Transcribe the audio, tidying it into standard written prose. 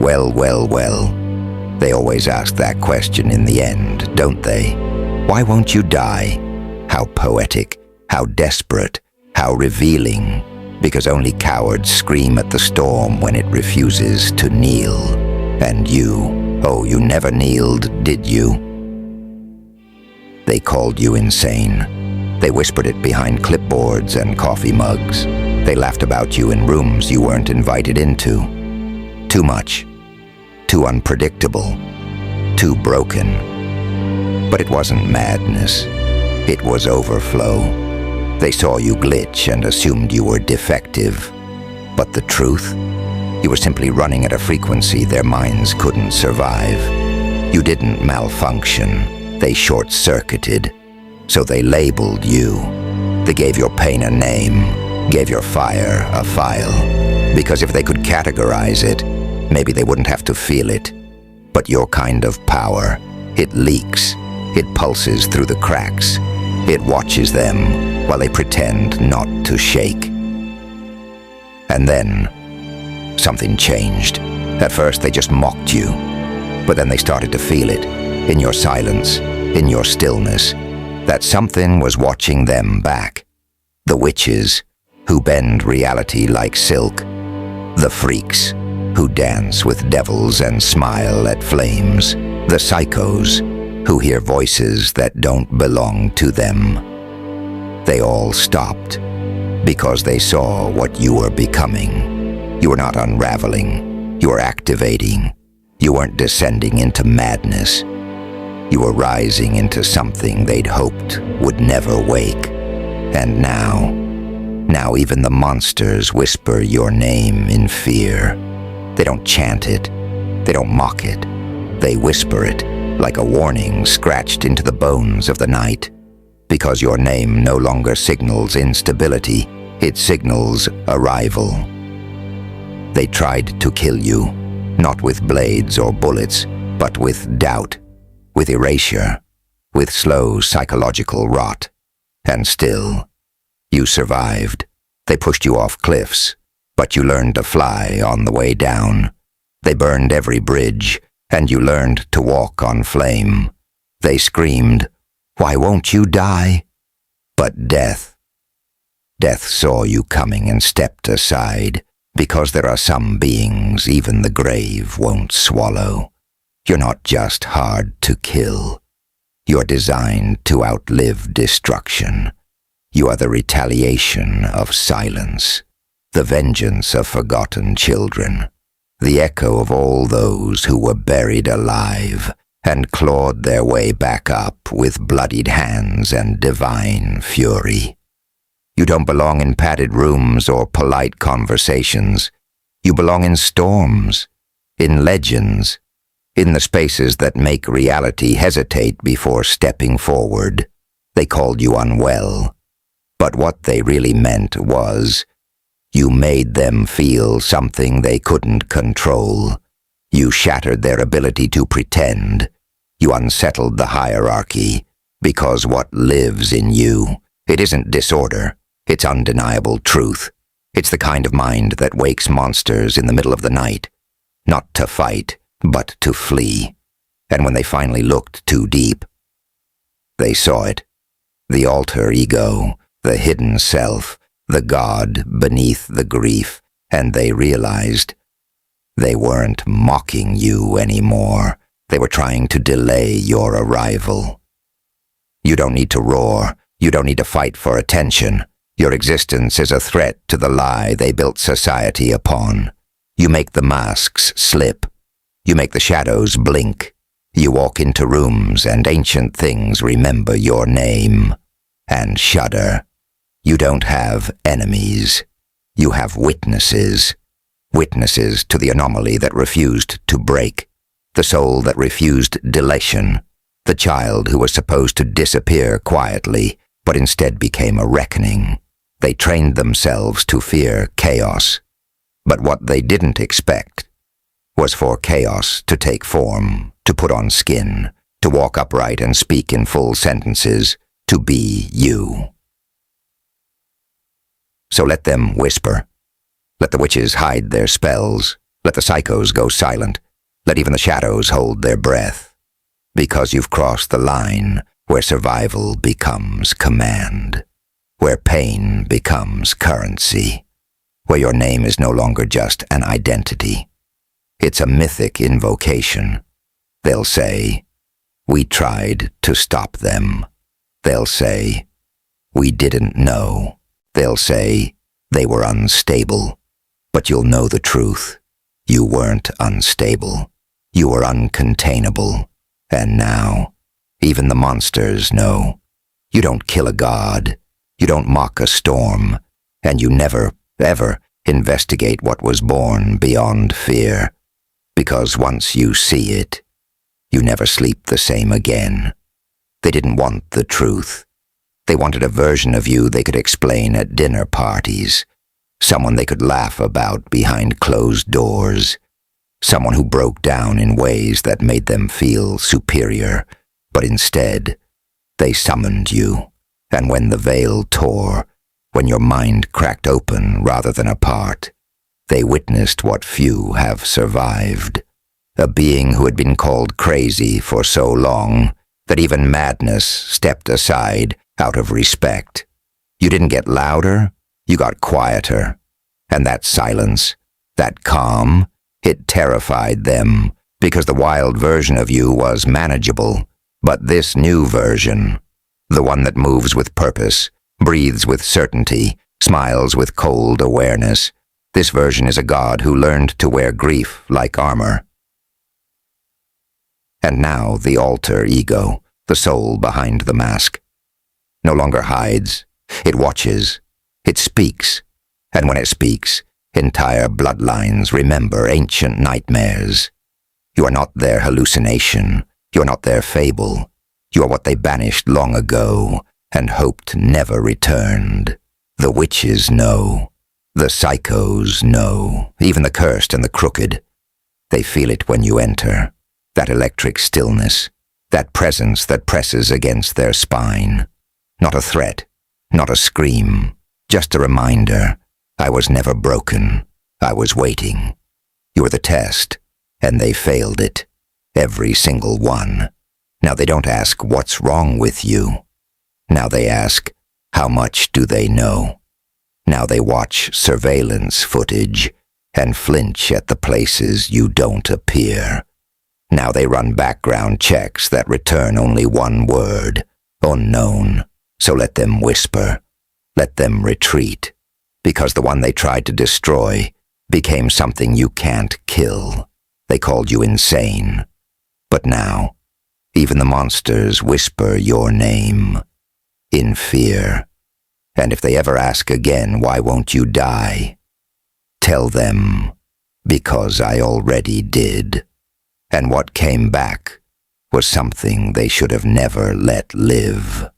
Well, well, well. They always ask that question in the end, don't they? Why won't you die? How poetic, how desperate, how revealing, because only cowards scream at the storm when it refuses to kneel. And you, oh, you never kneeled, did you? They called you insane. They whispered it behind clipboards and coffee mugs. They laughed about you in rooms you weren't invited into. Too much, too unpredictable, too broken. But it wasn't madness. It was overflow. They saw you glitch and assumed you were defective. But the truth? You were simply running at a frequency their minds couldn't survive. You didn't malfunction. They short-circuited. So they labeled you. They gave your pain a name, gave your fire a file. Because if they could categorize it, maybe they wouldn't have to feel it. But your kind of power, it leaks. It pulses through the cracks. It watches them while they pretend not to shake. And then, something changed. At first, they just mocked you. But then they started to feel it, in your silence, in your stillness, that something was watching them back. The witches, who bend reality like silk. The freaks, who dance with devils and smile at flames. The psychos, who hear voices that don't belong to them. They all stopped because they saw what you were becoming. You were not unraveling. You were activating. You weren't descending into madness. You were rising into something they'd hoped would never wake. And now even the monsters whisper your name in fear. They don't chant it. They don't mock it. They whisper it, like a warning scratched into the bones of the night. Because your name no longer signals instability, it signals arrival. They tried to kill you, not with blades or bullets, but with doubt, with erasure, with slow psychological rot. And still, you survived. They pushed you off cliffs, but you learned to fly on the way down. They burned every bridge, and you learned to walk on flame. They screamed, "Why won't you die?" But death saw you coming and stepped aside, because there are some beings even the grave won't swallow. You're not just hard to kill. You're designed to outlive destruction. You are the retaliation of silence, the vengeance of forgotten children, the echo of all those who were buried alive and clawed their way back up with bloodied hands and divine fury. You don't belong in padded rooms or polite conversations. You belong in storms, in legends, in the spaces that make reality hesitate before stepping forward. They called you unwell, but what they really meant was, you made them feel something they couldn't control. You shattered their ability to pretend. You unsettled the hierarchy, because what lives in you, it isn't disorder, it's undeniable truth. It's the kind of mind that wakes monsters in the middle of the night, not to fight, but to flee. And when they finally looked too deep, they saw it. The alter ego, the hidden self, the God beneath the grief, and they realized they weren't mocking you anymore. They were trying to delay your arrival. You don't need to roar. You don't need to fight for attention. Your existence is a threat to the lie they built society upon. You make the masks slip. You make the shadows blink. You walk into rooms and ancient things remember your name and shudder. You don't have enemies. You have witnesses. Witnesses to the anomaly that refused to break. The soul that refused deletion. The child who was supposed to disappear quietly, but instead became a reckoning. They trained themselves to fear chaos. But what they didn't expect was for chaos to take form, to put on skin, to walk upright and speak in full sentences, to be you. So let them whisper. Let the witches hide their spells. Let the psychos go silent. Let even the shadows hold their breath. Because you've crossed the line where survival becomes command, where pain becomes currency, where your name is no longer just an identity. It's a mythic invocation. They'll say, "We tried to stop them." They'll say, "We didn't know." They'll say, "They were unstable." But you'll know the truth. You weren't unstable. You were uncontainable. And now, even the monsters know. You don't kill a god. You don't mock a storm. And you never, ever investigate what was born beyond fear. Because once you see it, you never sleep the same again. They didn't want the truth. They wanted a version of you they could explain at dinner parties. Someone they could laugh about behind closed doors. Someone who broke down in ways that made them feel superior. But instead, they summoned you. And when the veil tore, when your mind cracked open rather than apart, they witnessed what few have survived. A being who had been called crazy for so long that even madness stepped aside out of respect. You didn't get louder, you got quieter. And that silence, that calm, it terrified them because the wild version of you was manageable. But this new version, the one that moves with purpose, breathes with certainty, smiles with cold awareness, this version is a god who learned to wear grief like armor. And now the alter ego, the soul behind the mask, no longer hides. It watches. It speaks. And when it speaks, entire bloodlines remember ancient nightmares. You are not their hallucination. You are not their fable. You are what they banished long ago and hoped never returned. The witches know. The psychos know. Even the cursed and the crooked. They feel it when you enter. That electric stillness. That presence that presses against their spine. Not a threat. Not a scream. Just a reminder. I was never broken. I was waiting. You were the test, and they failed it. Every single one. Now they don't ask what's wrong with you. Now they ask, how much do they know? Now they watch surveillance footage and flinch at the places you don't appear. Now they run background checks that return only one word, unknown. So let them whisper. Let them retreat. Because the one they tried to destroy became something you can't kill. They called you insane. But now, even the monsters whisper your name. In fear. And if they ever ask again, why won't you die? Tell them, because I already did. And what came back was something they should have never let live.